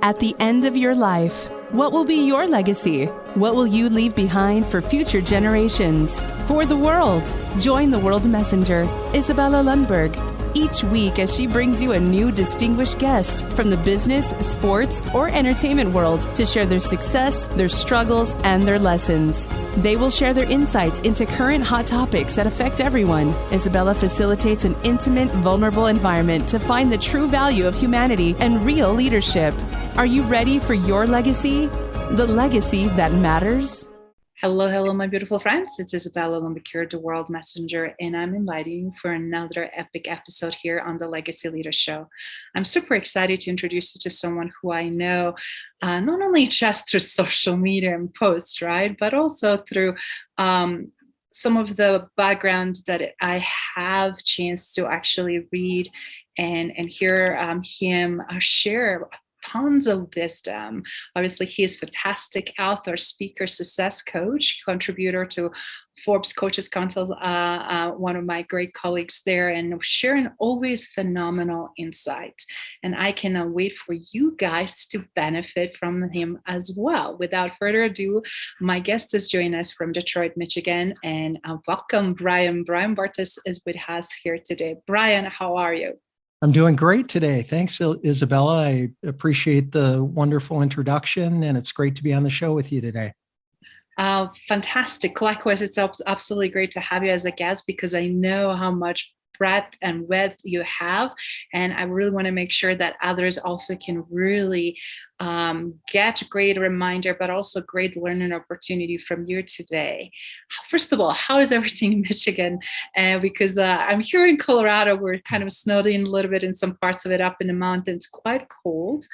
At the end of your life, what will be your legacy? What will you leave behind for future generations? For the world, join the World Messenger, Izabela Lundberg, each week as she brings you a new distinguished guest from the business, sports, or entertainment world to share their success, their struggles, and their lessons. They will share their insights into current hot topics that affect everyone. Izabela facilitates an intimate, vulnerable environment to find the true value of humanity and real leadership. Are you ready for your legacy? The legacy that matters? Hello, my beautiful friends. It's Izabela Lundberg, the World Messenger, and I'm inviting you for another epic episode here on the Legacy Leader Show. I'm super excited to introduce you to someone who I know not only just through social media and posts, right, but also through some of the background that I have chance to actually read and hear him share tons of wisdom. Obviously, he is a fantastic author, speaker, success coach, contributor to Forbes Coaches Council, one of my great colleagues there, and sharing always phenomenal insight. And I cannot wait for you guys to benefit from him as well. Without further ado, my guest is joining us from Detroit, Michigan, and welcome, Brian. Brian Bartes is with us here today. Brian, how are you? I'm doing great today. Thanks, Izabela. I appreciate the wonderful introduction, and it's great to be on the show with you today. Fantastic. Likewise, it's absolutely great to have you as a guest because I know how much breadth and width you have, and I really want to make sure that others also can really get a great reminder, but also great learning opportunity from you today. First of all, how is everything in Michigan? Because I'm here in Colorado, we're kind of snowed in a little bit in some parts of it, up in the mountains, quite cold.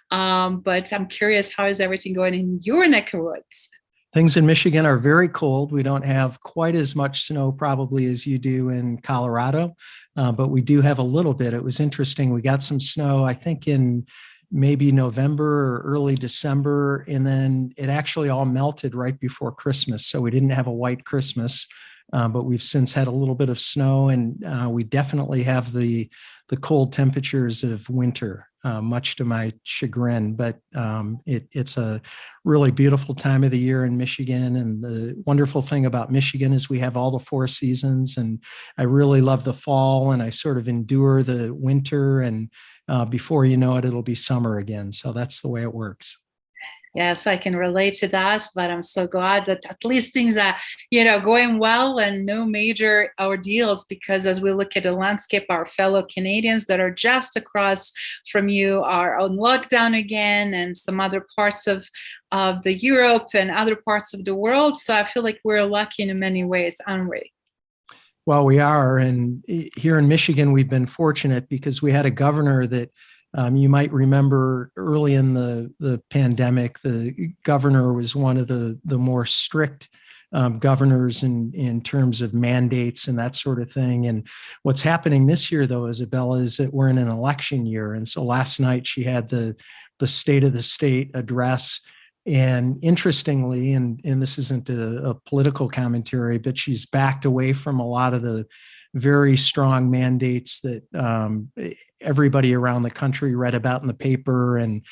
But I'm curious, how is everything going in your neck of woods? Things in Michigan are very cold. We don't have quite as much snow probably as you do in Colorado, but we do have a little bit. It was interesting. We got some snow, I think in maybe November or early December, and then it actually all melted right before Christmas. So we didn't have a white Christmas, but we've since had a little bit of snow, and we definitely have the cold temperatures of winter, much to my chagrin. But it's a really beautiful time of the year in Michigan. And the wonderful thing about Michigan is we have all the four seasons. And I really love the fall, and I sort of endure the winter. And before you know it, it'll be summer again. So that's the way it works. Yes, I can relate to that, but I'm so glad that at least things are, going well and no major ordeals, because as we look at the landscape, our fellow Canadians that are just across from you are on lockdown again, and some other parts of the Europe and other parts of the world. So I feel like we're lucky in many ways, aren't we? Well, we are. And here in Michigan, we've been fortunate because we had a governor that you might remember early in the pandemic, the governor was one of the more strict governors in terms of mandates and that sort of thing. And what's happening this year, though, Izabela, is that we're in an election year. And so last night she had the State of the State address. And interestingly, and this isn't a political commentary, but she's backed away from a lot of the very strong mandates that everybody around the country read about in the paper, and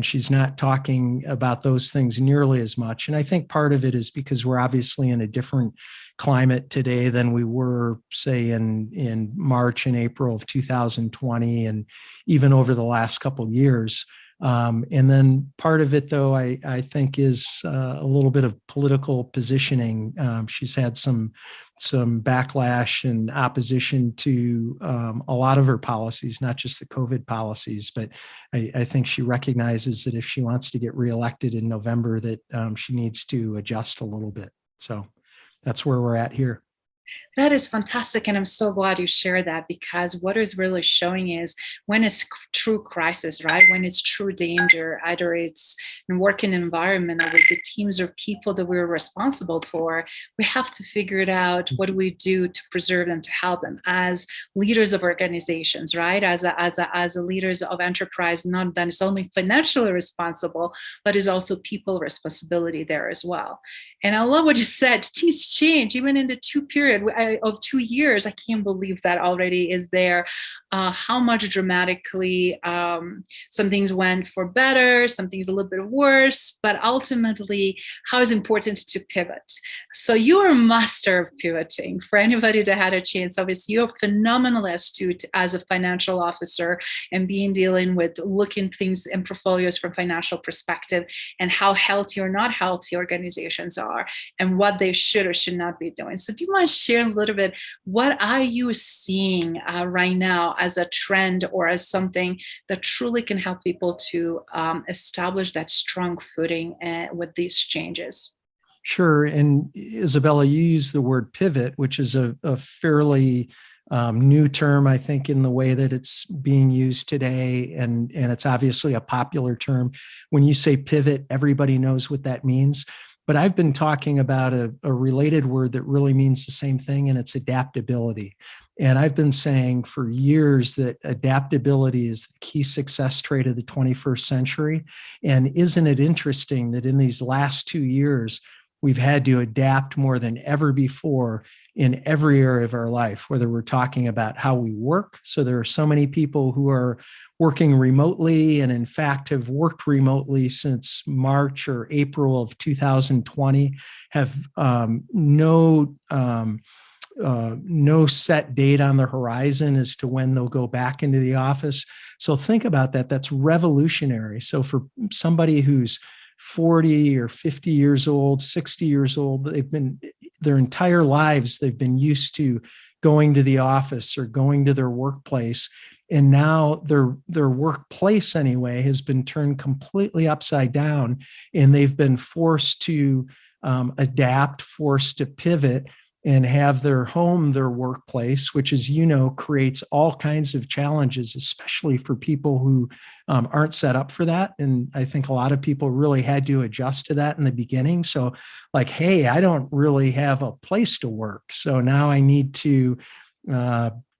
she's not talking about those things nearly as much. And I think part of it is because we're obviously in a different climate today than we were, say, in March and April of 2020, and even over the last couple of years. And then part of it, though, I think is a little bit of political positioning. She's had some backlash and opposition to a lot of her policies, not just the COVID policies, but I think she recognizes that if she wants to get reelected in November, that she needs to adjust a little bit. So that's where we're at here. That is fantastic. And I'm so glad you shared that, because what is really showing is when it's true crisis, right? When it's true danger, either it's in working environment or with the teams or people that we're responsible for, we have to figure it out. What do we do to preserve them, to help them as leaders of organizations, right? As a leaders of enterprise, not that it's only financially responsible, but is also people responsibility there as well. And I love what you said, teams change, even in the two periods period of 2 years, I can't believe that already is there. How much dramatically some things went for better, some things a little bit worse, but ultimately how it's important to pivot. So you are a master of pivoting. For anybody that had a chance, obviously you're phenomenally astute as a financial officer and dealing with looking things in portfolios from financial perspective and how healthy or not healthy organizations are and what they should or should not be doing. So do you mind sharing a little bit, what are you seeing right now as a trend or as something that truly can help people to establish that strong footing with these changes? Sure. And Izabela, you use the word pivot, which is a fairly new term, I think, in the way that it's being used today. And it's obviously a popular term. When you say pivot, everybody knows what that means. But I've been talking about a related word that really means the same thing, and it's adaptability. And I've been saying for years that adaptability is the key success trait of the 21st century. And isn't it interesting that in these last 2 years, we've had to adapt more than ever before in every area of our life, whether we're talking about how we work. So there are so many people who are working remotely and in fact have worked remotely since March or April of 2020, have no set date on the horizon as to when they'll go back into the office. So think about that. That's revolutionary. So for somebody who's 40 or 50 years old, 60 years old, they've been their entire lives, they've been used to going to the office or going to their workplace. And now their workplace anyway has been turned completely upside down, and they've been forced to adapt, forced to pivot and have their home their workplace, which, as you know, creates all kinds of challenges, especially for people who aren't set up for that. And I think a lot of people really had to adjust to that in the beginning. So like, hey, I don't really have a place to work. So now I need to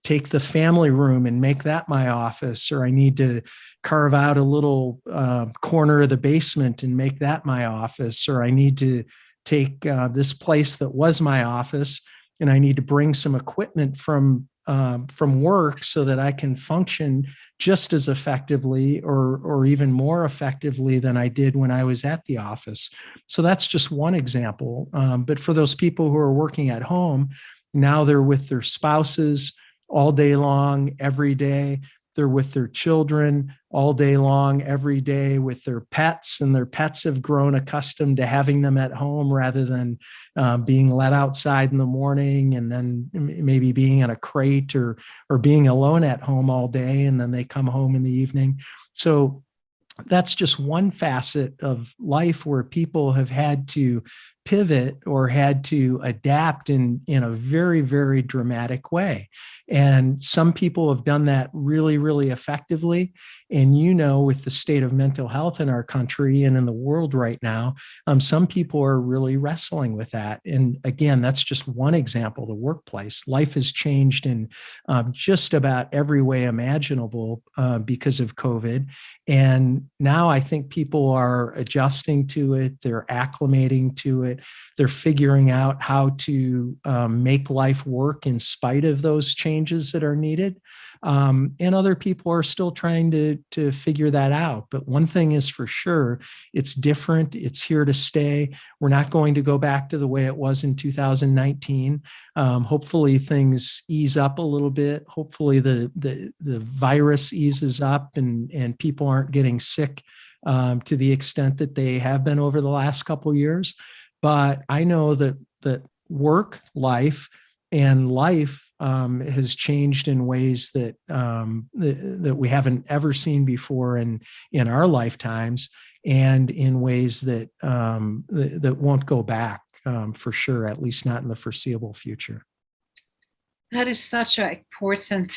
take the family room and make that my office, or I need to carve out a little corner of the basement and make that my office, or I need to take this place that was my office and I need to bring some equipment from work so that I can function just as effectively or even more effectively than I did when I was at the office. So that's just one example. But for those people who are working at home, now they're with their spouses all day long, every day. They're with their children all day long, every day, with their pets, and their pets have grown accustomed to having them at home rather than being let outside in the morning and then maybe being in a crate or being alone at home all day, and then they come home in the evening. So that's just one facet of life where people have had to pivot or had to adapt in a very, very dramatic way. And some people have done that really, really effectively. And with the state of mental health in our country and in the world right now, some people are really wrestling with that. And again, that's just one example, the workplace. Life has changed in just about every way imaginable because of COVID. And now I think people are adjusting to it. They're acclimating to it. They're figuring out how to make life work in spite of those changes that are needed. And other people are still trying to figure that out. But one thing is for sure, it's different. It's here to stay. We're not going to go back to the way it was in 2019. Hopefully things ease up a little bit. Hopefully the virus eases up and people aren't getting sick to the extent that they have been over the last couple of years. But I know that work, life, and life has changed in ways that that we haven't ever seen before in our lifetimes, and in ways that that won't go back for sure, at least not in the foreseeable future. That is such an important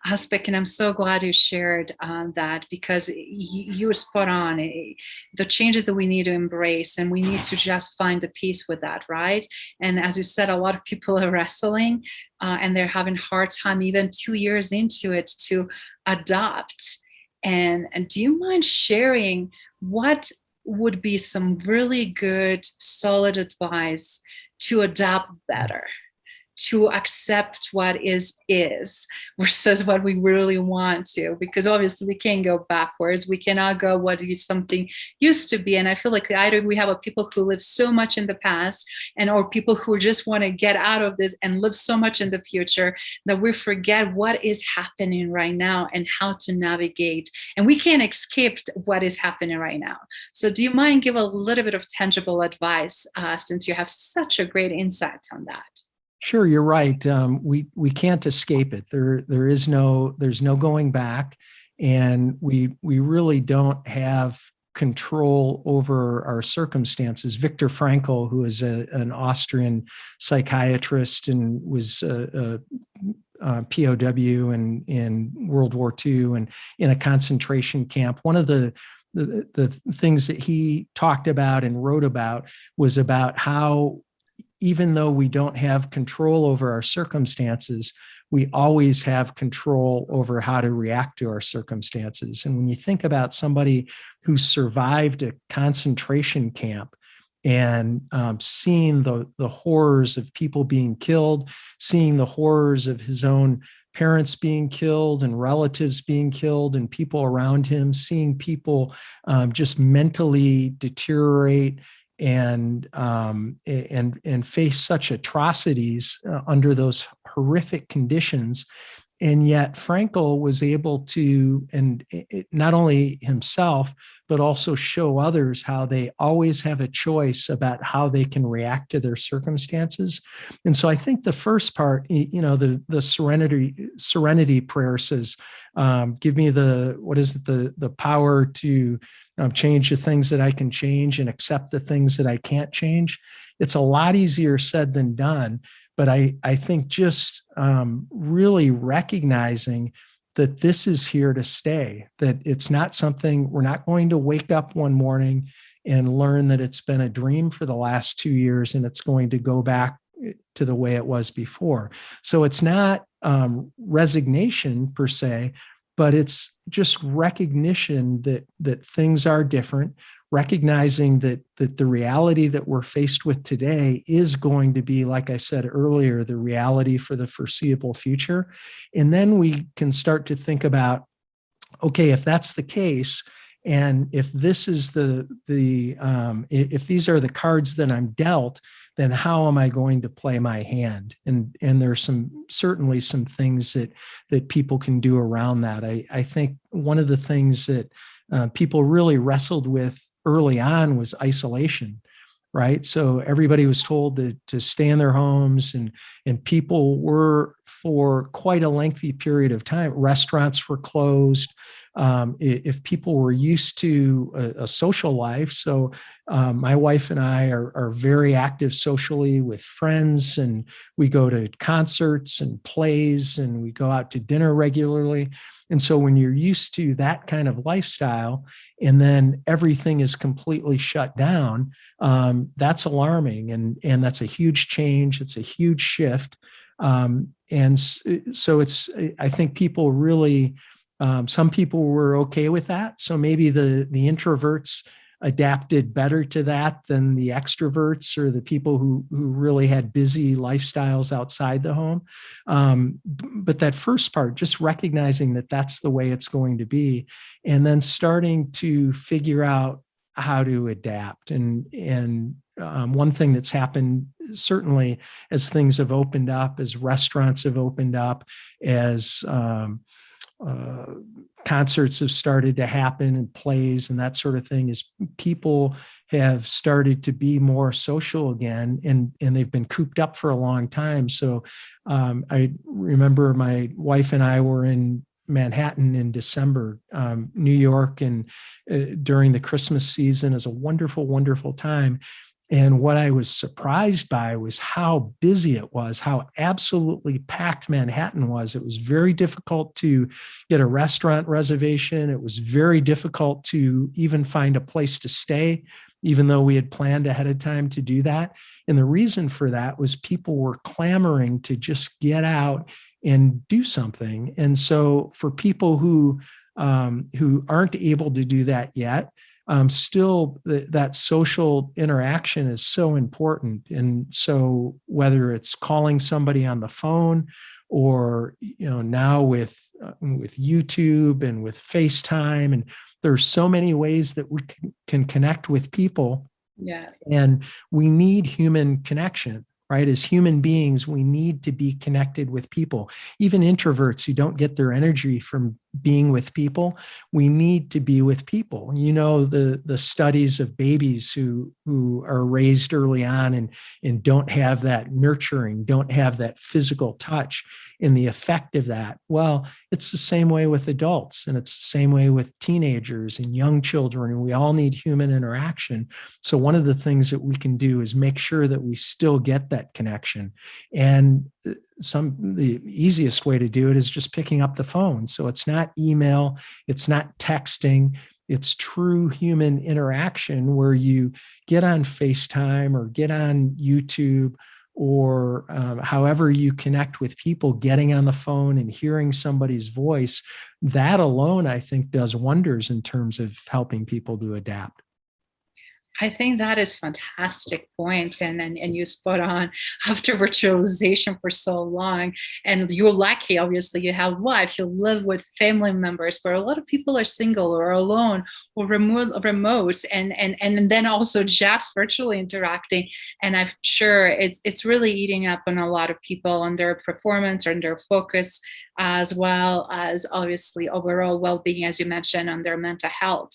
aspect, and I'm so glad you shared that, because you were spot on. The changes that we need to embrace, and we need to just find the peace with that, right? And as you said, a lot of people are wrestling, and they're having a hard time, even 2 years into it, to adopt. And do you mind sharing what would be some really good, solid advice to adapt better? to accept what is versus what we really want to, because obviously we can't go backwards. We cannot go what something used to be. And I feel like either we have a people who live so much in the past, and or people who just want to get out of this and live so much in the future that we forget what is happening right now and how to navigate. And we can't escape what is happening right now. So do you mind give a little bit of tangible advice, since you have such a great insights on that? Sure, you're right. We can't escape it. There's no going back, and we really don't have control over our circumstances. Viktor Frankl, who is an Austrian psychiatrist and was a POW in World War II and in a concentration camp, one of the things that he talked about and wrote about was about how, even though we don't have control over our circumstances, we always have control over how to react to our circumstances. And when you think about somebody who survived a concentration camp and seeing the horrors of people being killed, seeing the horrors of his own parents being killed and relatives being killed and people around him, seeing people just mentally deteriorate and face such atrocities under those horrific conditions. And yet Frankl was able to, and not only himself, but also show others how they always have a choice about how they can react to their circumstances. And so I think the first part, the serenity prayer says, give me the power to change the things that I can change and accept the things that I can't change. It's a lot easier said than done. But I think just really recognizing that this is here to stay, that it's not something, we're not going to wake up one morning and learn that it's been a dream for the last 2 years and it's going to go back to the way it was before. So it's not resignation per se, but it's just recognition that things are different, recognizing that the reality that we're faced with today is going to be, like I said earlier, the reality for the foreseeable future. And then we can start to think about, okay, if that's the case, and if this is if these are the cards that I'm dealt, then how am I going to play my hand? And there's certainly some things that people can do around that. I think one of the things that people really wrestled with early on was isolation, right? So everybody was told to stay in their homes, and people were, for quite a lengthy period of time, restaurants were closed. If people were used to a social life, so my wife and I are very active socially with friends, and we go to concerts and plays, and we go out to dinner regularly. And so when you're used to that kind of lifestyle and then everything is completely shut down, that's alarming. And that's a huge change. It's a huge shift. And so I think people really, some people were okay with that. So maybe the introverts adapted better to that than the extroverts or the people who really had busy lifestyles outside the home. But that first part, just recognizing that that's the way it's going to be, and then starting to figure out how to adapt. And one thing that's happened, certainly as things have opened up, as restaurants have opened up, as concerts have started to happen and plays and that sort of thing, is people have started to be more social again, and they've been cooped up for a long time. So I remember my wife and I were in Manhattan in December. New York and during the Christmas season is a wonderful, wonderful time. And what I was surprised by was how busy it was, how absolutely packed Manhattan was. It was very difficult to get a restaurant reservation. It was very difficult to even find a place to stay, even though we had planned ahead of time to do that. And the reason for that was people were clamoring to just get out and do something. And so for people who aren't able to do that yet, still that social interaction is so important. And so whether it's calling somebody on the phone, or now with YouTube and with FaceTime, and there's so many ways that we can connect with people. Yeah. And we need human connection, right? As human beings, we need to be connected with people. Even introverts who don't get their energy from being with people, we need to be with people. The studies of babies who are raised early on and don't have that nurturing, don't have that physical touch, and the effect of that. Well, it's the same way with adults, and it's the same way with teenagers and young children, and we all need human interaction. So one of the things that we can do is make sure that we still get that connection. And the easiest way to do it is just picking up the phone. So it's not email, it's not texting, it's true human interaction where you get on FaceTime or get on YouTube, or however you connect with people, getting on the phone and hearing somebody's voice. That alone, I think, does wonders in terms of helping people to adapt. I think that is fantastic point, and you spot on. After virtualization for so long, and you're lucky, obviously, you have wife, you live with family members, but a lot of people are single or alone or remote, and then also just virtually interacting. And I'm sure it's really eating up on a lot of people on their performance or their focus, as well as obviously overall well-being, as you mentioned, on their mental health.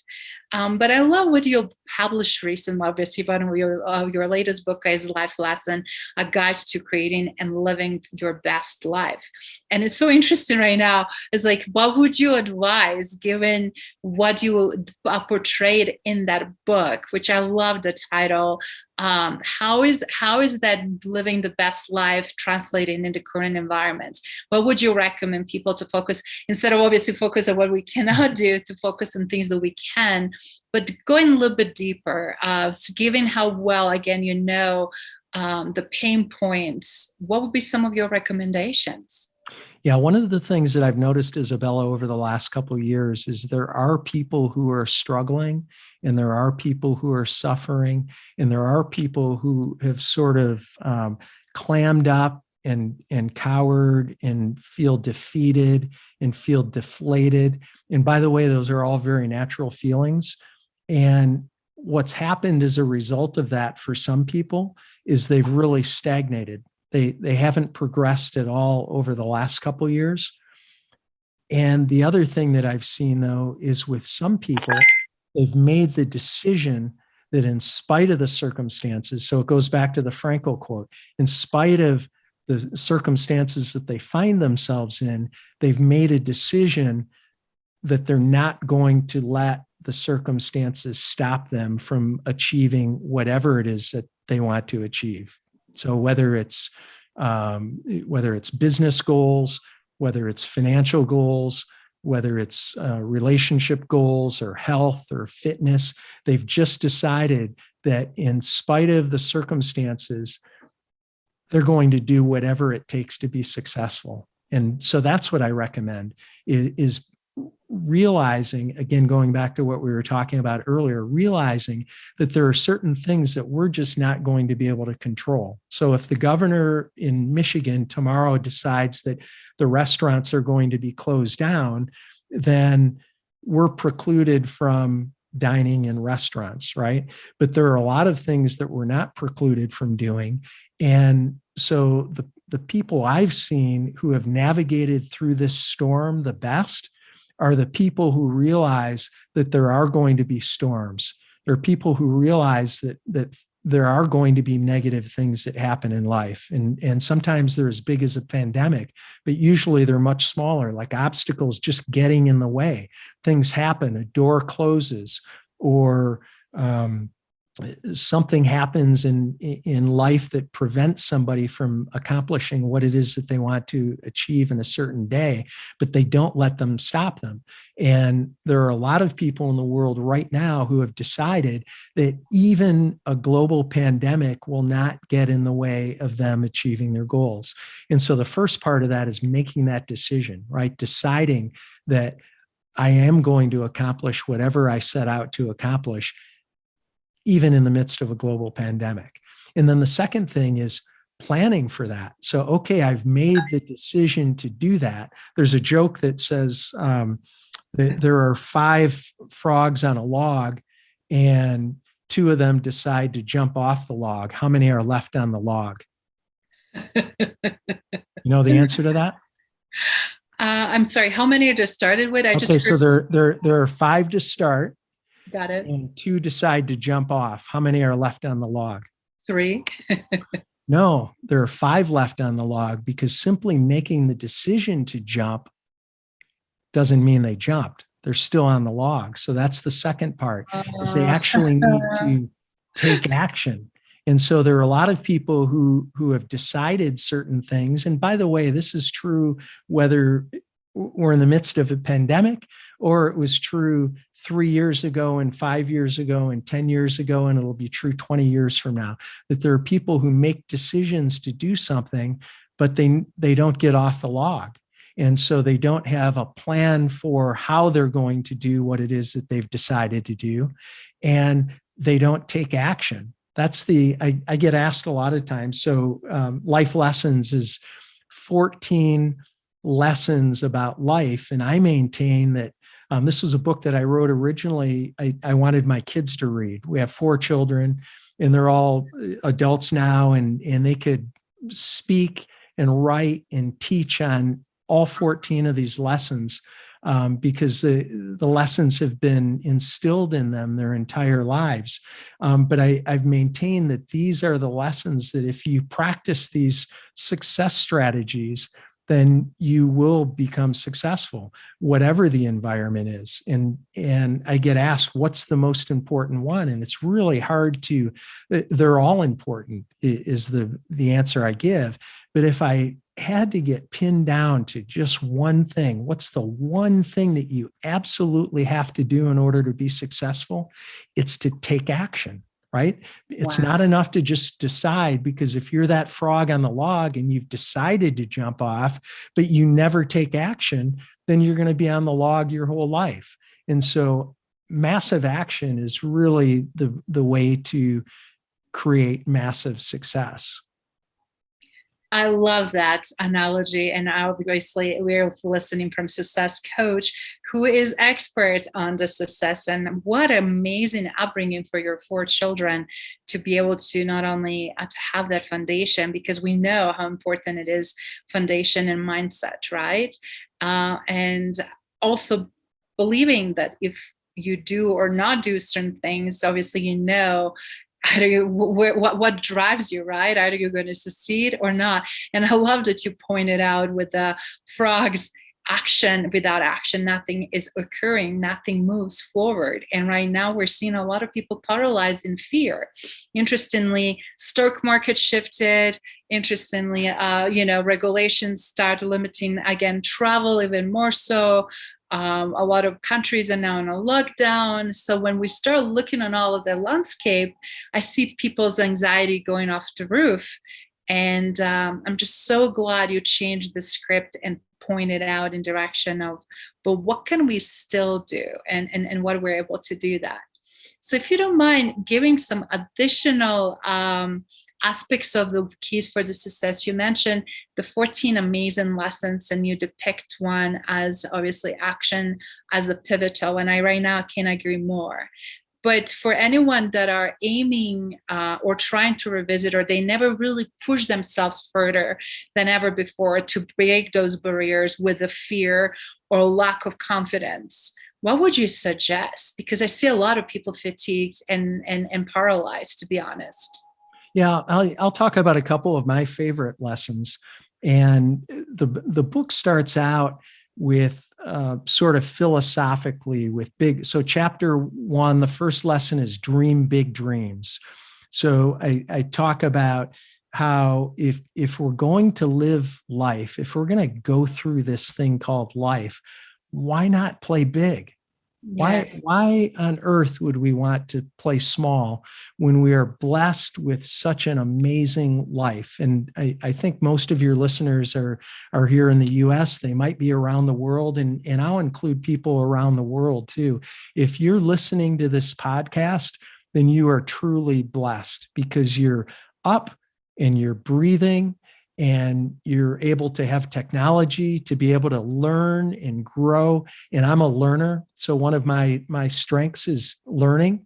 But I love what you published recently. Obviously, one of your latest book is Life Lesson, A Guide to Creating and Living Your Best Life. And it's so interesting right now. It's like, what would you advise given what you portrayed in that book, which I love the title? How is that living the best life translating into current environments? What would you recommend people to focus, instead of obviously focus on what we cannot do, to focus on things that we can, but going a little bit deeper, given how well, again, the pain points, what would be some of your recommendations? Yeah, one of the things that I've noticed, Izabela, over the last couple of years is there are people who are struggling, and there are people who are suffering, and there are people who have sort of clammed up and cowered and feel defeated and feel deflated. And by the way, those are all very natural feelings. And what's happened as a result of that for some people is they've really stagnated. They haven't progressed at all over the last couple of years. And the other thing that I've seen, though, is with some people, they've made the decision that in spite of the circumstances, so it goes back to the Frankl quote, in spite of the circumstances that they find themselves in, they've made a decision that they're not going to let the circumstances stop them from achieving whatever it is that they want to achieve. So whether it's business goals, whether it's financial goals, whether it's relationship goals or health or fitness, they've just decided that in spite of the circumstances, they're going to do whatever it takes to be successful. And so that's what I recommend is realizing, again, going back to what we were talking about earlier, realizing that there are certain things that we're just not going to be able to control. So if the governor in Michigan tomorrow decides that the restaurants are going to be closed down, then we're precluded from dining in restaurants, right? But there are a lot of things that we're not precluded from doing. And so the people I've seen who have navigated through this storm the best are the people who realize that there are going to be storms. There are people who realize that there are going to be negative things that happen in life. And sometimes they're as big as a pandemic, but usually they're much smaller, like obstacles just getting in the way. Things happen, a door closes, or something happens in life that prevents somebody from accomplishing what it is that they want to achieve in a certain day, but they don't let them stop them. And there are a lot of people in the world right now who have decided that even a global pandemic will not get in the way of them achieving their goals. And so the first part of that is making that decision, right? Deciding that I am going to accomplish whatever I set out to accomplish, even in the midst of a global pandemic. And then the second thing is planning for that. So, okay, I've made the decision to do that. There's a joke that says there are 5 frogs on a log, and 2 of them decide to jump off the log. How many are left on the log? You know the answer to that? I'm sorry, how many just started with? So there are 5 to start. Got it. And 2 decide to jump off. How many are left on the log? 3. No, there are 5 left on the log, because simply making the decision to jump doesn't mean they jumped. They're still on the log. So that's the second part, is they actually need to take action. And so there are a lot of people who have decided certain things. And by the way, this is true whether we're in the midst of a pandemic, or it was true 3 years ago and 5 years ago and 10 years ago, and it'll be true 20 years from now, that there are people who make decisions to do something, but they don't get off the log. And so they don't have a plan for how they're going to do what it is that they've decided to do, and they don't take action. That's I get asked a lot of times. So Life Lessons is 14 lessons about life. And I maintain that this was a book that I wrote originally. I wanted my kids to read. We have 4 children, and they're all adults now, and they could speak and write and teach on all 14 of these lessons, because the lessons have been instilled in them their entire lives. But I've maintained that these are the lessons that if you practice these success strategies, then you will become successful, whatever the environment is. And I get asked, what's the most important one? And it's really hard to, they're all important, is the answer I give. But if I had to get pinned down to just one thing, what's the one thing that you absolutely have to do in order to be successful? It's to take action. Right? It's not enough to just decide, because if you're that frog on the log and you've decided to jump off, but you never take action, then you're going to be on the log your whole life. And so massive action is really the way to create massive success. I love that analogy. And obviously we're listening from Success Coach, who is expert on the success. And what amazing upbringing for your 4 children to be able to not only to have that foundation, because we know how important it is, foundation and mindset, right? And also believing that if you do or not do certain things, obviously, you know, what drives you, right? Either you're going to succeed or not. And I love that you pointed out with the frogs, action without action, nothing is occurring, nothing moves forward. And right now we're seeing a lot of people paralyzed in fear. Interestingly, stock market shifted. Interestingly, regulations started limiting, again, travel even more so. A lot of countries are now in a lockdown. So when we start looking on all of the landscape, I see people's anxiety going off the roof. And I'm just so glad you changed the script and pointed out in direction of, but what can we still do, and what we're able to do that. So if you don't mind giving some additional aspects of the keys for the success. You mentioned the 14 amazing lessons, and you depict one as obviously action as a pivotal. And I right now can't agree more. But for anyone that are aiming or trying to revisit, or they never really push themselves further than ever before to break those barriers with the fear or lack of confidence, what would you suggest? Because I see a lot of people fatigued and paralyzed, to be honest. Yeah, I'll talk about a couple of my favorite lessons. And the book starts out with sort of philosophically with big. So chapter 1, the first lesson is dream big dreams. So I talk about how if we're going to live life, if we're going to go through this thing called life, why not play big? Why on earth would we want to play small when we are blessed with such an amazing life? And I think most of your listeners are here in the US. They might be around the world, and I'll include people around the world too. If you're listening to this podcast, then you are truly blessed because you're up and you're breathing and you're able to have technology to be able to learn and grow. And I'm a learner. So one of my strengths is learning.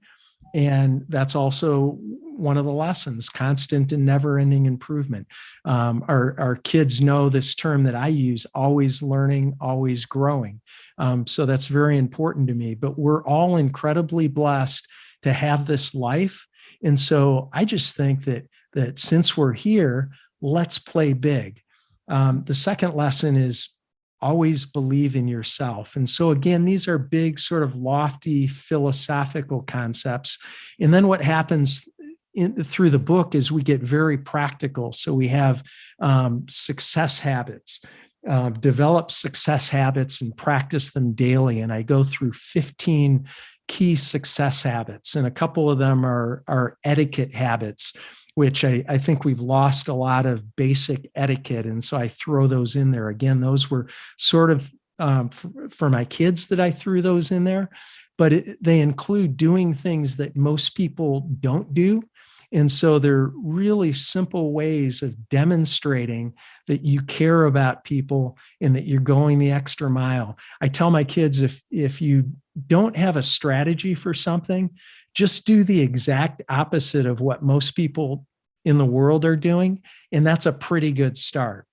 And that's also one of the lessons, constant and never ending improvement. Our kids know this term that I use, always learning, always growing. So that's very important to me, but we're all incredibly blessed to have this life. And so I just think that since we're here, let's play big. The second lesson is always believe in yourself. And so again, these are big, sort of lofty philosophical concepts. And then what happens through the book is we get very practical. So we have success habits. Develop success habits and practice them daily. And I go through 15 key success habits, and a couple of them are etiquette habits, which I think we've lost a lot of basic etiquette. And so I throw those in there. Again, those were sort of for my kids that I threw those in there, but they include doing things that most people don't do. And so they're really simple ways of demonstrating that you care about people and that you're going the extra mile. I tell my kids, if you don't have a strategy for something, just do the exact opposite of what most people in the world are doing. And that's a pretty good start.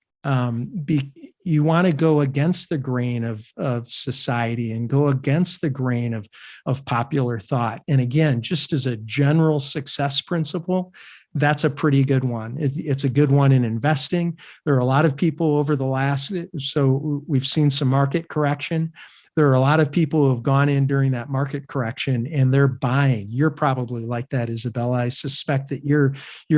You want to go against the grain of society and go against the grain of popular thought. And again, just as a general success principle, that's a pretty good one. It's a good one in investing. There are a lot of people over the last, so we've seen some market correction. There are a lot of people who have gone in during that market correction and they're buying. You're probably like that, Izabela. I suspect that you're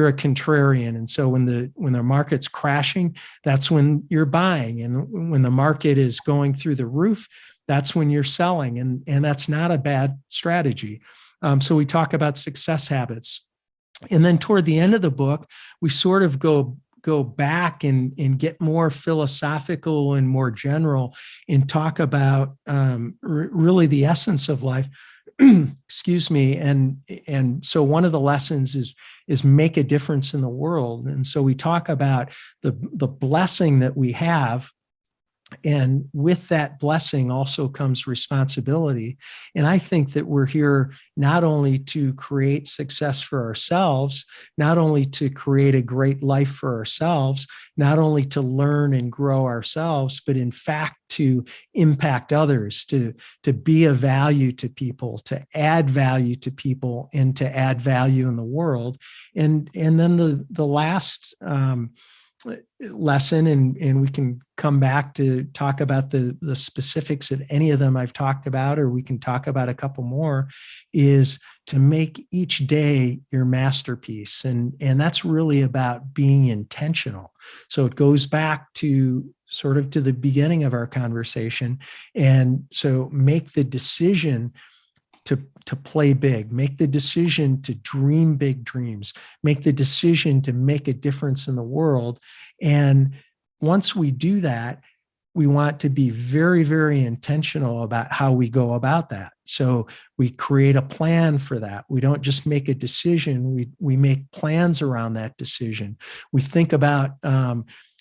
a contrarian. And so when the market's crashing, that's when you're buying. And when the market is going through the roof, that's when you're selling. And that's not a bad strategy. So we talk about success habits. And then toward the end of the book, we sort of go back and get more philosophical and more general and talk about really the essence of life. Excuse me. And so one of the lessons is make a difference in the world. And so we talk about the blessing that we have. And with that blessing also comes responsibility. And I think that we're here not only to create success for ourselves, not only to create a great life for ourselves, not only to learn and grow ourselves, but in fact to impact others, to be of value to people, to add value to people, and to add value in the world. And then the last lesson, and we can come back to talk about the specifics of any of them I've talked about, or we can talk about a couple more, is to make each day your masterpiece. And that's really about being intentional. So it goes back to sort of to the beginning of our conversation. And so make the decision to play big, make the decision to dream big dreams, make the decision to make a difference in the world. And once we do that, we want to be very, very intentional about how we go about that. So we create a plan for that. We don't just make a decision, we make plans around that decision. We think about,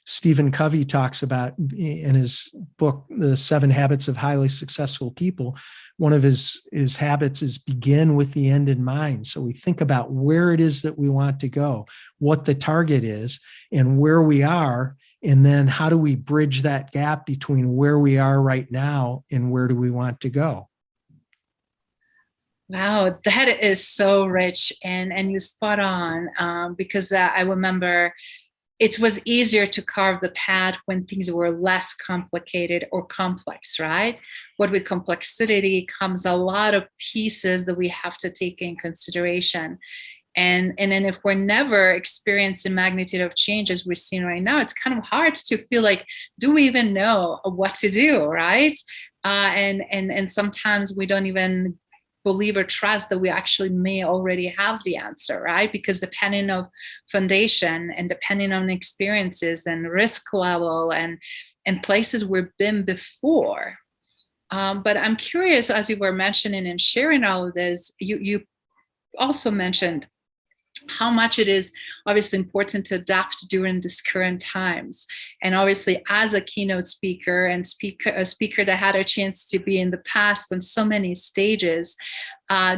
Stephen Covey talks about in his book, The 7 Habits of Highly Successful People, one of his habits is begin with the end in mind. So we think about where it is that we want to go, what the target is, and where we are, and then how do we bridge that gap between where we are right now and where do we want to go. Wow, that is so rich and you spot on because I remember it was easier to carve the path when things were less complicated or complex, right? But with complexity comes a lot of pieces that we have to take in consideration. And then if we're never experiencing magnitude of change as we're seeing right now, it's kind of hard to feel like, do we even know what to do, right? And sometimes we don't even believe or trust that we actually may already have the answer, right? Because depending on foundation and depending on experiences and risk level and places we've been before. But I'm curious, as you were mentioning and sharing all of this, you also mentioned how much it is obviously important to adapt during these current times. And obviously, as a keynote speaker and a speaker that had a chance to be in the past on so many stages,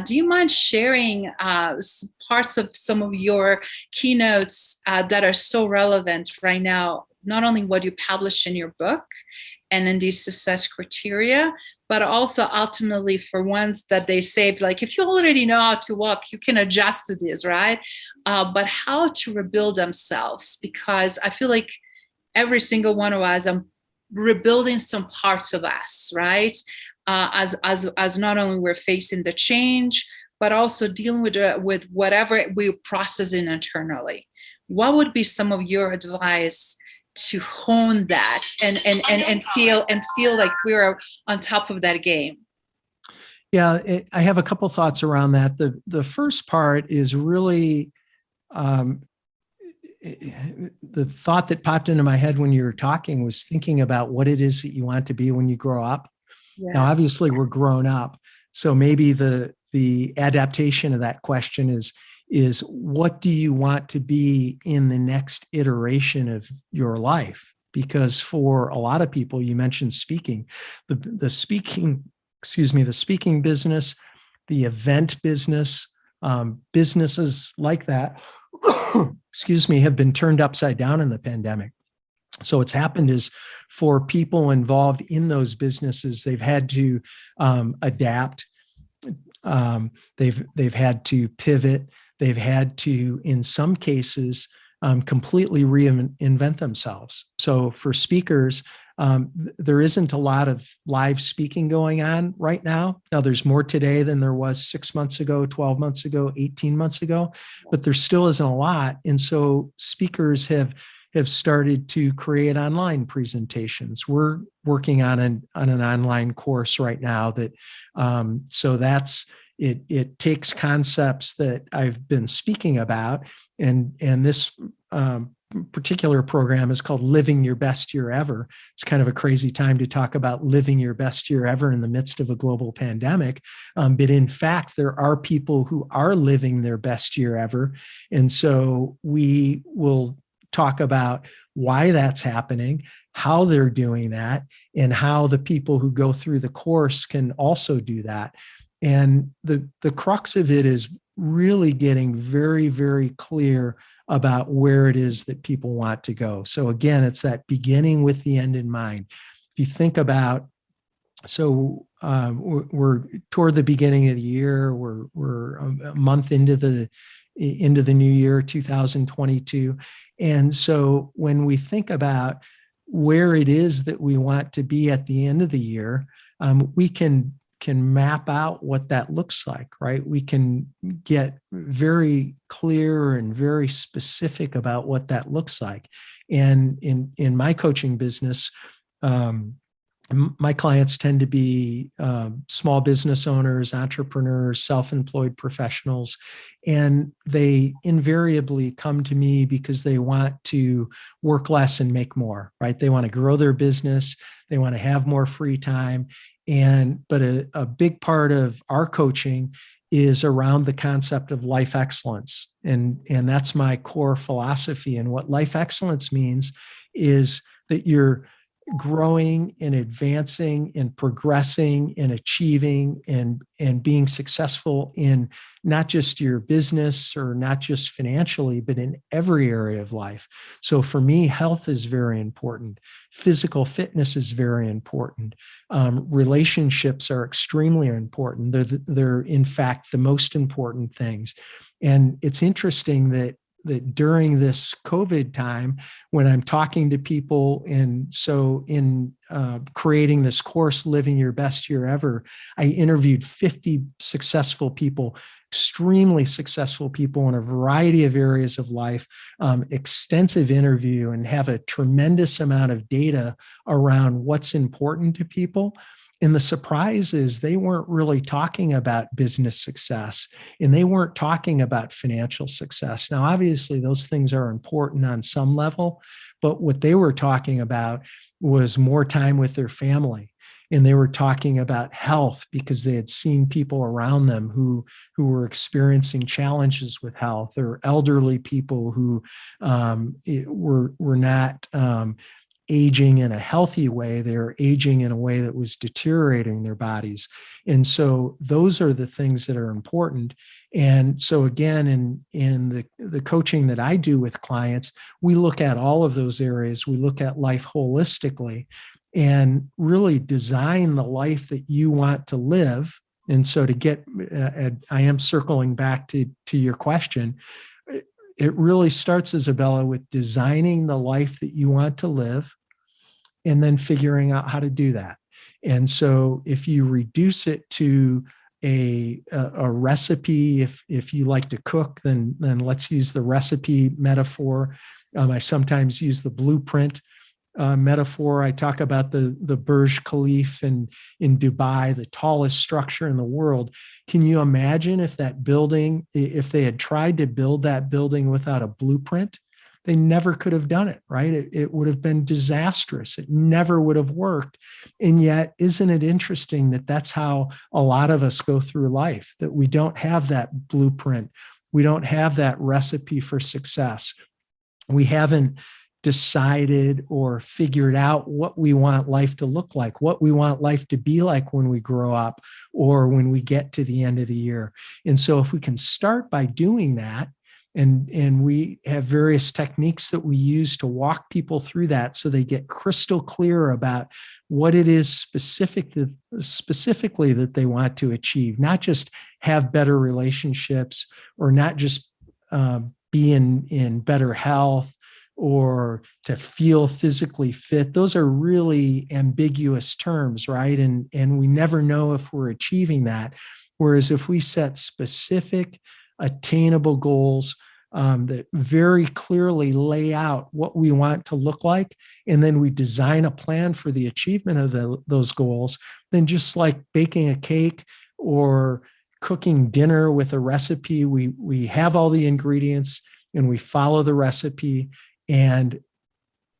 do you mind sharing parts of some of your keynotes that are so relevant right now, not only what you publish in your book and in these success criteria, but also ultimately for ones that they say, like, if you already know how to walk, you can adjust to this, right? But how to rebuild themselves, because I feel like every single one of us, I'm rebuilding some parts of us, right? As not only we're facing the change, but also dealing with whatever we're processing internally. What would be some of your advice to hone that and feel like we're on top of that game? Yeah, I have a couple thoughts around that. The first part is really the thought that popped into my head when you were talking was thinking about what it is that you want to be when you grow up. Yes. Now, obviously, we're grown up, so maybe the adaptation of that question is what do you want to be in the next iteration of your life? Because for a lot of people, you mentioned speaking, the speaking business, the event business, businesses like that, have been turned upside down in the pandemic. So what's happened is for people involved in those businesses, they've had to adapt. They've had to pivot. They've had to, in some cases, completely reinvent themselves. So for speakers, there isn't a lot of live speaking going on right now. Now, there's more today than there was 6 months ago, 12 months ago, 18 months ago, but there still isn't a lot. And so speakers have started to create online presentations. We're working on an online course right now that, so that's, it takes concepts that I've been speaking about, and this particular program is called Living Your Best Year Ever. It's kind of a crazy time to talk about living your best year ever in the midst of a global pandemic. But in fact, there are people who are living their best year ever. And so we will talk about why that's happening, how they're doing that, and how the people who go through the course can also do that. And the crux of it is really getting very, very clear about where it is that people want to go. So again, it's that beginning with the end in mind. If you think about, so we're toward the beginning of the year, we're a month into the new year, 2022. And so when we think about where it is that we want to be at the end of the year, we can map out what that looks like, right? We can get very clear and very specific about what that looks like. And in my coaching business, my clients tend to be small business owners, entrepreneurs, self-employed professionals, and they invariably come to me because they want to work less and make more, right? They want to grow their business. They want to have more free time. But a big part of our coaching is around the concept of life excellence. And that's my core philosophy. And what life excellence means is that you're growing and advancing and progressing and achieving and being successful in not just your business or not just financially, but in every area of life. So for me, health is very important. Physical fitness is very important. Relationships are extremely important. They're in fact the most important things. And it's interesting that during this COVID time, when I'm talking to people, and so in creating this course, Living Your Best Year Ever, I interviewed 50 successful people, extremely successful people in a variety of areas of life, extensive interview, and have a tremendous amount of data around what's important to people. And the surprise is they weren't really talking about business success, and they weren't talking about financial success. Now, obviously, those things are important on some level, but what they were talking about was more time with their family. And they were talking about health because they had seen people around them who were experiencing challenges with health, or elderly people who were not aging in a healthy way. They were aging in a way that was deteriorating their bodies. And so those are the things that are important. And so again, in the coaching that I do with clients, we look at all of those areas. We look at life holistically and really design the life that you want to live. And so to get, I am circling back to your question. It really starts, Izabela, with designing the life that you want to live and then figuring out how to do that. And so if you reduce it to a recipe, if you like to cook, then let's use the recipe metaphor. I sometimes use the blueprint metaphor. I talk about the Burj Khalifa in Dubai, the tallest structure in the world. Can you imagine if that building, if they had tried to build that building without a blueprint? They never could have done it, right? It would have been disastrous. It never would have worked. And yet, isn't it interesting that that's how a lot of us go through life, that we don't have that blueprint. We don't have that recipe for success. We haven't decided or figured out what we want life to look like, what we want life to be like when we grow up or when we get to the end of the year. And so if we can start by doing that, and we have various techniques that we use to walk people through that so they get crystal clear about what it is specifically that they want to achieve, not just have better relationships or not just be in better health or to feel physically fit. Those are really ambiguous terms, right? And we never know if we're achieving that. Whereas if we set specific, attainable goals that very clearly lay out what we want to look like, and then we design a plan for the achievement of those goals, then just like baking a cake or cooking dinner with a recipe, we have all the ingredients and we follow the recipe and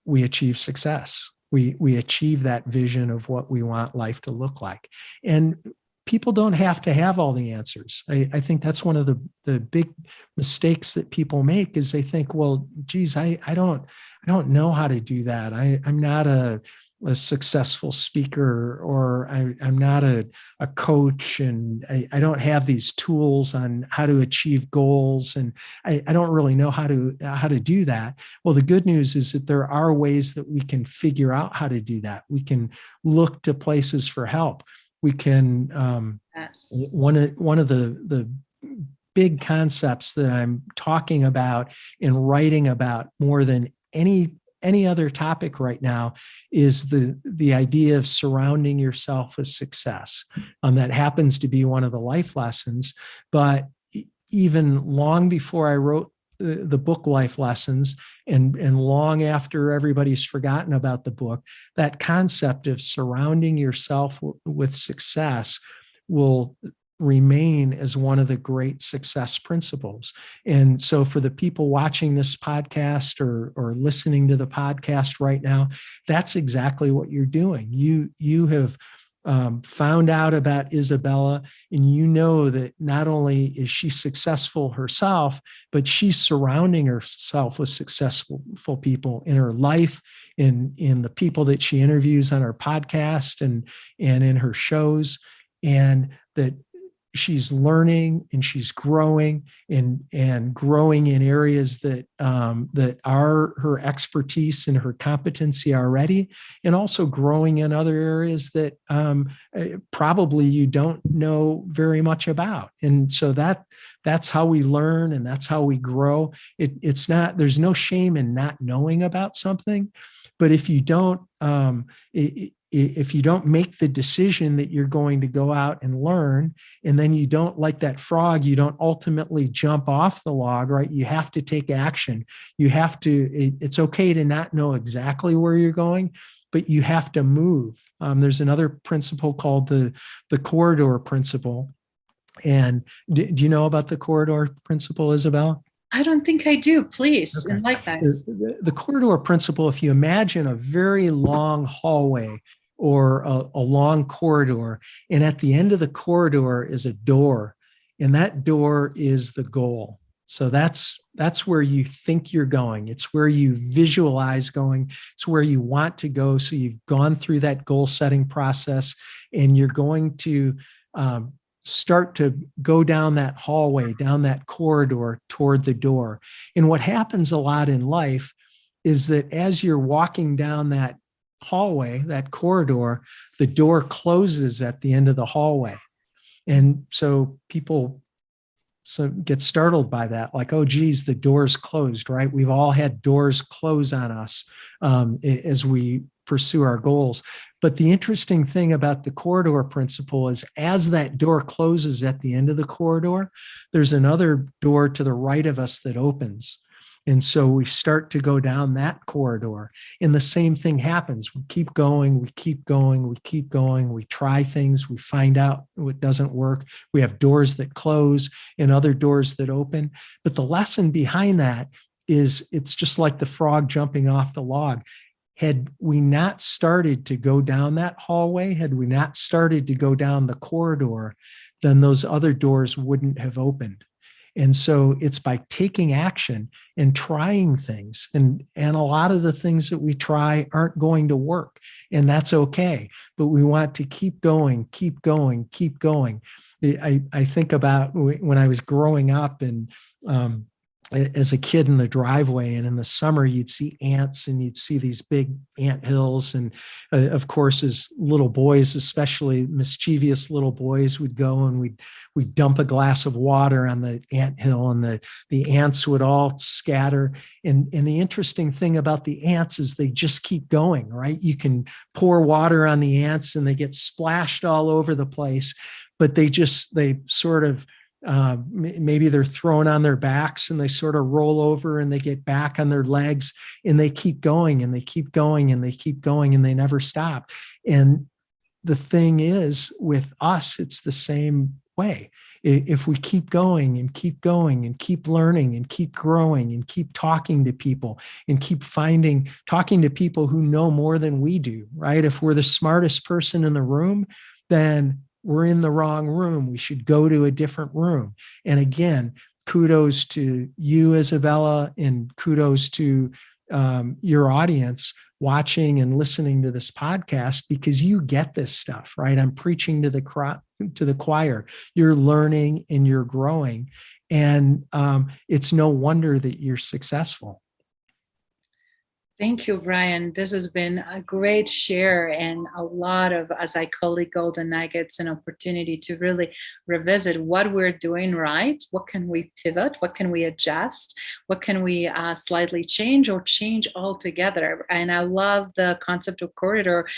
we achieve success. We achieve that vision of what we want life to look like. And people don't have to have all the answers. I think that's one of the big mistakes that people make is they think, well, geez, I don't know how to do that. I'm not a successful speaker, or I'm not a coach, and I don't have these tools on how to achieve goals, and I don't really know how to do that. Well, the good news is that there are ways that we can figure out how to do that. We can look to places for help. We can Yes. One of the big concepts that I'm talking about and writing about more than any other topic right now is the idea of surrounding yourself with success. That happens to be one of the life lessons. But even long before I wrote the book Life Lessons, and long after everybody's forgotten about the book, that concept of surrounding yourself with success will remain as one of the great success principles. And so for the people watching this podcast or listening to the podcast right now, that's exactly what you're doing. You have found out about Izabela, and you know that not only is she successful herself, but she's surrounding herself with successful people in her life, in the people that she interviews on her podcast and in her shows, and that she's learning and she's growing and growing in areas that are her expertise and her competency already, and also growing in other areas that probably you don't know very much about. And so that's how we learn and that's how we grow. There's no shame in not knowing about something, but if you don't, if you don't make the decision that you're going to go out and learn, and then you don't, like that frog, you don't ultimately jump off the log, right? You have to take action. You have to, it's okay to not know exactly where you're going, but you have to move. There's another principle called the corridor principle. And do you know about the corridor principle, Izabela? I don't think I do. Please, Okay. enlighten us. The corridor principle, if you imagine a very long hallway or a long corridor, and at the end of the corridor is a door, and that door is the goal. So that's where you think you're going. It's where you visualize going. It's where you want to go. So you've gone through that goal setting process, and you're going to start to go down that hallway, down that corridor toward the door. And what happens a lot in life is that as you're walking down that hallway, that corridor, the door closes at the end of the hallway. And so people get startled by that, like, oh, geez, the door's closed, right? We've all had doors close on us as we pursue our goals. But the interesting thing about the corridor principle is as that door closes at the end of the corridor, there's another door to the right of us that opens. And so we start to go down that corridor, and the same thing happens. We keep going, we keep going, we keep going. We try things, we find out what doesn't work. We have doors that close and other doors that open. But the lesson behind that is it's just like the frog jumping off the log. Had we not started to go down that hallway, had we not started to go down the corridor, then those other doors wouldn't have opened. And so it's by taking action and trying things. And a lot of the things that we try aren't going to work, and that's okay. But we want to keep going, keep going, keep going. I think about when I was growing up and as a kid in the driveway, and in the summer you'd see ants and you'd see these big ant hills. And of course, as little boys, especially mischievous little boys, would go and we'd dump a glass of water on the ant hill, and the ants would all scatter. And the interesting thing about the ants is they just keep going, right? You can pour water on the ants and they get splashed all over the place, but they sort of maybe they're thrown on their backs and they sort of roll over and they get back on their legs, and they keep going and they keep going and they keep going, and they never stop. And the thing is, with us, it's the same way. If we keep going and keep going and keep learning and keep growing and keep talking to people and keep talking to people who know more than we do, right? If we're the smartest person in the room, then we're in the wrong room. We should go to a different room. And again, kudos to you, Izabela, and kudos to your audience watching and listening to this podcast, because you get this stuff, right? I'm preaching to the choir. You're learning and you're growing. And it's no wonder that you're successful. Thank you, Brian. This has been a great share and a lot of, as I call it, golden nuggets, and opportunity to really revisit what we're doing right. What can we pivot? What can we adjust? What can we slightly change or change altogether? And I love the concept of corridor,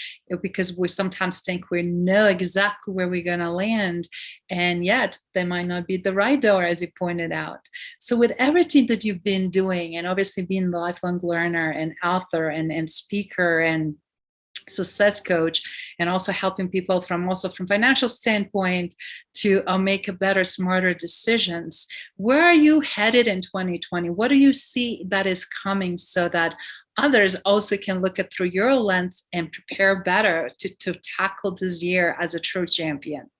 because we sometimes think we know exactly where we're going to land, and yet they might not be the right door, as you pointed out. So with everything that you've been doing, and obviously being a lifelong learner and author and speaker and success coach, and also helping people from financial standpoint to make a better, smarter decisions, where are you headed in 2020? What do you see that is coming, so that others also can look at through your lens and prepare better to tackle this year as a true champion?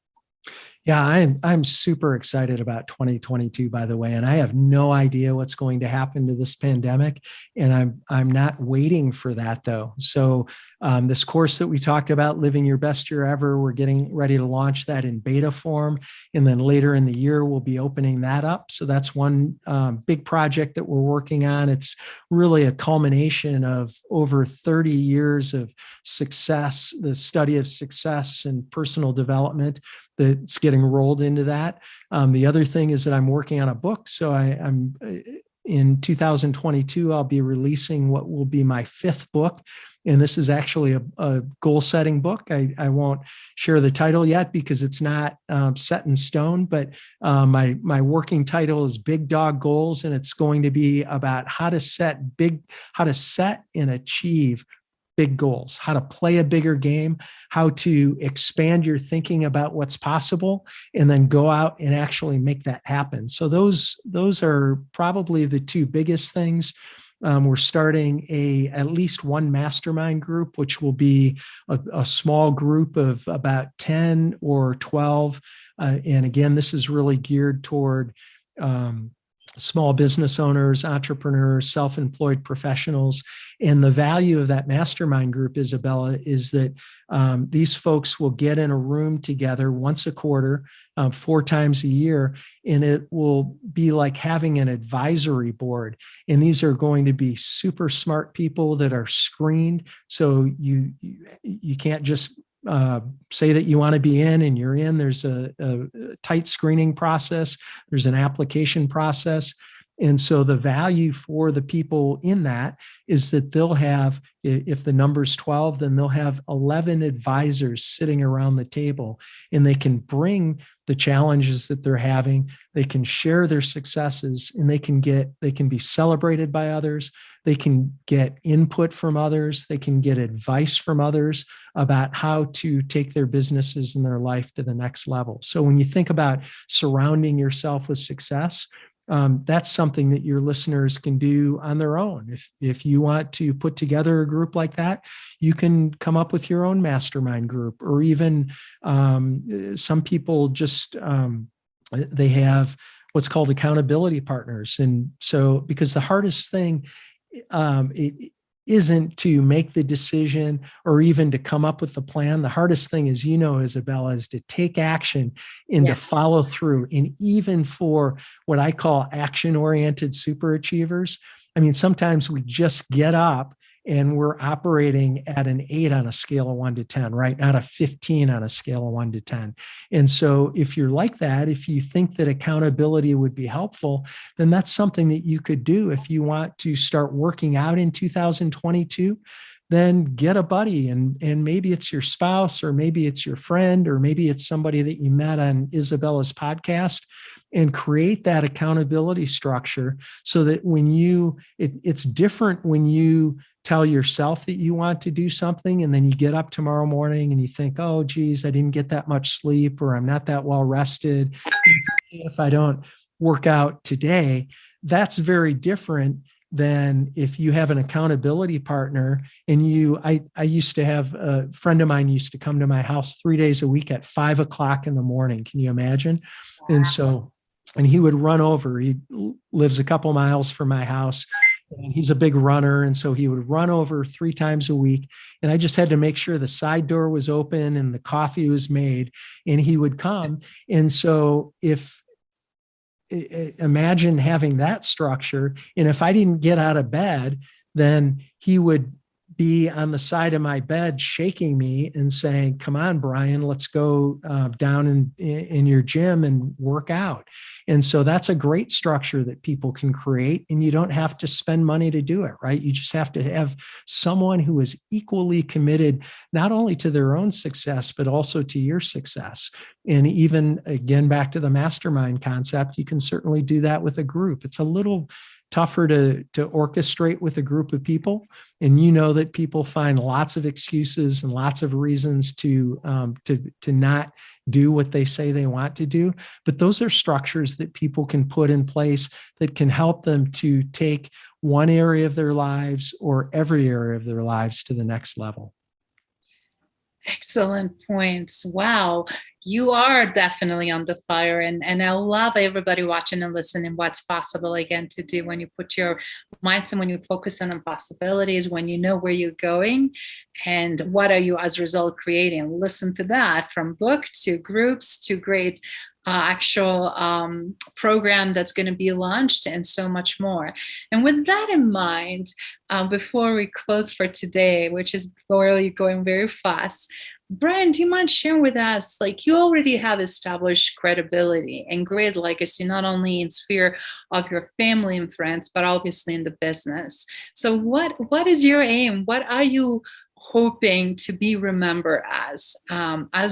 Yeah, I'm super excited about 2022, by the way, and I have no idea what's going to happen to this pandemic, and I'm not waiting for that though. So this course that we talked about, Living Your Best Year Ever, we're getting ready to launch that in beta form, and then later in the year we'll be opening that up. So that's one big project that we're working on. It's really a culmination of over 30 years of success, the study of success and personal development that's getting rolled into that. The other thing is that I'm working on a book. So I'm in 2022, I'll be releasing what will be my 5th book. And this is actually a goal-setting book. I won't share the title yet because it's not set in stone, but my working title is Big Dog Goals, and it's going to be about how to set and achieve big goals, how to play a bigger game, how to expand your thinking about what's possible, and then go out and actually make that happen. So those are probably the 2 biggest things. We're starting at least one mastermind group, which will be a small group of about 10 or 12. And again, this is really geared toward small business owners, entrepreneurs, self-employed professionals. And the value of that mastermind group, Izabela, is that these folks will get in a room together once a quarter, 4 times a year, and it will be like having an advisory board. And these are going to be super smart people that are screened. So you can't just say that you want to be in and you're in. There's a tight screening process. There's an application process. And so the value for the people in that is that they'll have, if the number's 12, then they'll have 11 advisors sitting around the table, and they can bring the challenges that they're having. They can share their successes, and they can be celebrated by others. They can get input from others. They can get advice from others about how to take their businesses and their life to the next level. So when you think about surrounding yourself with success, that's something that your listeners can do on their own. If you want to put together a group like that, you can come up with your own mastermind group, or even some people just they have what's called accountability partners. And so, because the hardest thing it isn't to make the decision or even to come up with the plan. The hardest thing, as you know, Izabela, is to take action and to follow through. And even for what I call action-oriented superachievers, I mean, sometimes we just get up and we're operating at an 8 on a scale of 1 to 10, right? Not a 15 on a scale of 1 to 10. And so if you're like that, if you think that accountability would be helpful, then that's something that you could do. If you want to start working out in 2022, then get a buddy, and maybe it's your spouse, or maybe it's your friend, or maybe it's somebody that you met on Izabela's podcast, and create that accountability structure so that when it's different when you tell yourself that you want to do something, and then you get up tomorrow morning and you think, oh, geez, I didn't get that much sleep, or I'm not that well rested. If I don't work out today, that's very different than if you have an accountability partner. And I used to have a friend of mine used to come to my house 3 days a week at 5 o'clock in the morning. Can you imagine? And he would run over. He lives a couple miles from my house, and he's a big runner. And so he would run over 3 times a week. And I just had to make sure the side door was open and the coffee was made, and he would come. And so imagine having that structure. And if I didn't get out of bed, then he would be on the side of my bed shaking me and saying, come on, Brian, let's go down in your gym and work out. And so that's a great structure that people can create, and you don't have to spend money to do it, right? You just have to have someone who is equally committed, not only to their own success, but also to your success. And even, again, back to the mastermind concept, you can certainly do that with a group. It's a little tougher to orchestrate with a group of people. And you know that people find lots of excuses and lots of reasons to not do what they say they want to do. But those are structures that people can put in place that can help them to take one area of their lives or every area of their lives to the next level. Excellent points. Wow. You are definitely on the fire. And I love everybody watching and listening what's possible, again, to do when you put your mindset, when you focus on possibilities, when you know where you're going and what are you as a result creating. Listen to that, from book to groups to great actual program that's going to be launched, and so much more. And with that in mind, before we close for today, which is really going very fast, Brian, do you mind sharing with us, like you already have established credibility and great legacy, not only in sphere of your family and friends, but obviously in the business. So what is your aim? What are you hoping to be remembered as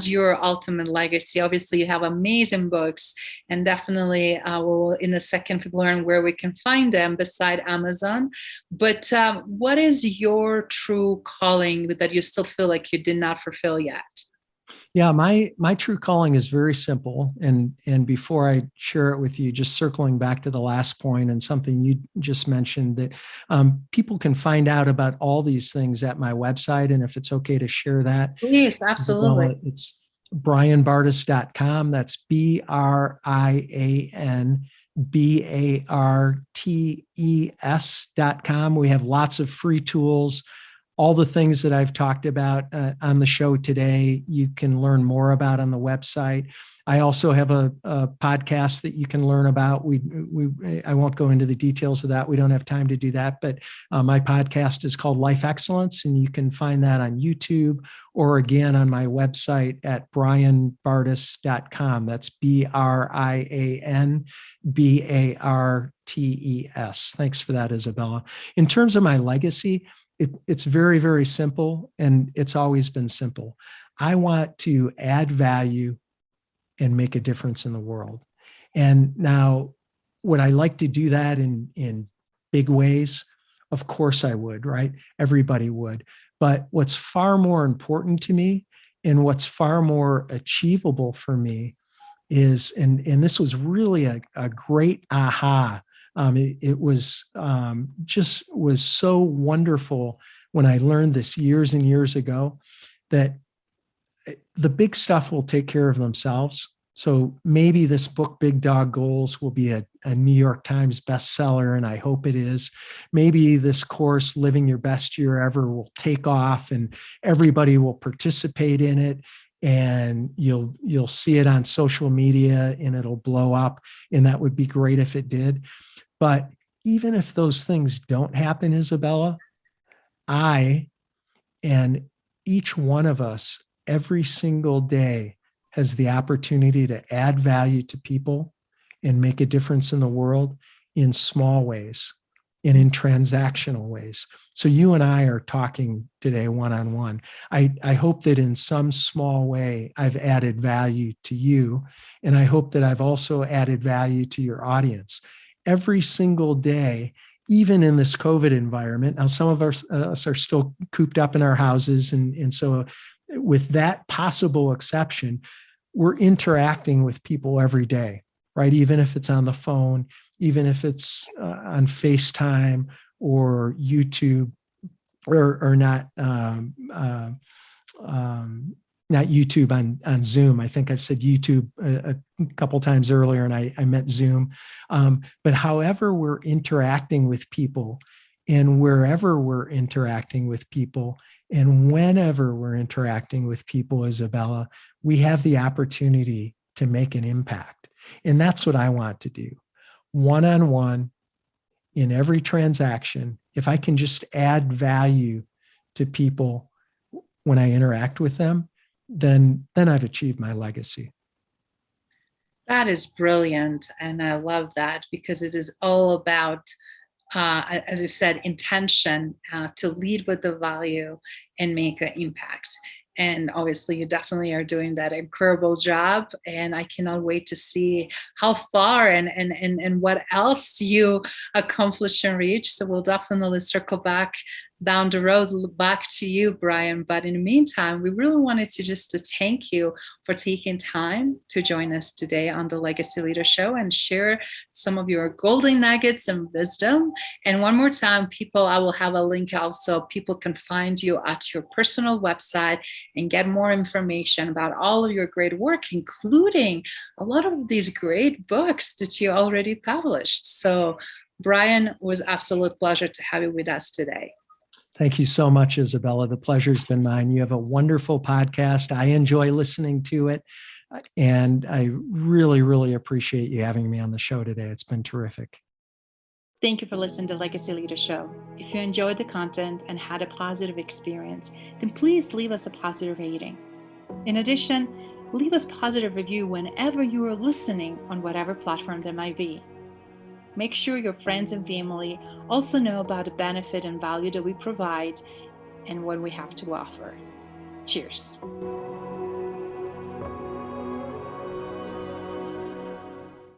your ultimate legacy? Obviously, you have amazing books, and definitely we'll in a second learn where we can find them beside Amazon. But what is your true calling that you still feel like you did not fulfill yet? Yeah, my true calling is very simple. And before I share it with you, just circling back to the last point and something you just mentioned, that people can find out about all these things at my website. And if it's okay to share that, Yes, absolutely. it's brianbartes.com. That's BrianBartes.com. We have lots of free tools. All the things that I've talked about on the show today, you can learn more about on the website. I also have a podcast that you can learn about. I won't go into the details of that. We don't have time to do that. But my podcast is called Life Excellence, and you can find that on YouTube or again on my website at brianbartes.com. That's BrianBartes. Thanks for that, Izabela. In terms of my legacy, it's very, very simple, and it's always been simple. I want to add value and make a difference in the world. And now, would I like to do that in big ways? Of course I would, right? Everybody would. But what's far more important to me and what's far more achievable for me is, and this was really a great aha. It was just was so wonderful when I learned this years and years ago, that the big stuff will take care of themselves. So maybe this book, Big Dog Goals, will be a New York Times bestseller, and I hope it is. Maybe this course, Living Your Best Year Ever, will take off and everybody will participate in it, and you'll see it on social media and it'll blow up, and that would be great if it did. But even if those things don't happen, Izabela, I and each one of us every single day has the opportunity to add value to people and make a difference in the world in small ways and in transactional ways. So you and I are talking today one-on-one. I hope that in some small way I've added value to you, and I hope that I've also added value to your audience. Every single day, even in this COVID environment. Now, some of us are still cooped up in our houses. And so with that possible exception, we're interacting with people every day, right? Even if it's on the phone, even if it's on FaceTime or YouTube or not YouTube, on Zoom. I think I've said YouTube a couple times earlier, and I meant Zoom. But however we're interacting with people, and wherever we're interacting with people, and whenever we're interacting with people, Izabela, we have the opportunity to make an impact. And that's what I want to do. One-on-one, in every transaction, if I can just add value to people when I interact with them, then I've achieved my legacy. That is brilliant. And I love that, because it is all about, as you said, intention to lead with the value and make an impact. And obviously, you definitely are doing that incredible job. And I cannot wait to see how far and what else you accomplish and reach. So we'll definitely circle back down the road back to you, Brian. But in the meantime, we really wanted to thank you for taking time to join us today on the Legacy Leader Show and share some of your golden nuggets and wisdom. And one more time, people, I will have a link also. People can find you at your personal website and get more information about all of your great work, including a lot of these great books that you already published. So, Brian, it was an absolute pleasure to have you with us today. Thank you so much, Izabela. The pleasure's been mine. You have a wonderful podcast. I enjoy listening to it. And I really, really appreciate you having me on the show today. It's been terrific. Thank you for listening to Legacy Leader Show. If you enjoyed the content and had a positive experience, then please leave us a positive rating. In addition, leave us a positive review whenever you are listening on whatever platform there might be. Make sure your friends and family also know about the benefit and value that we provide and what we have to offer. Cheers.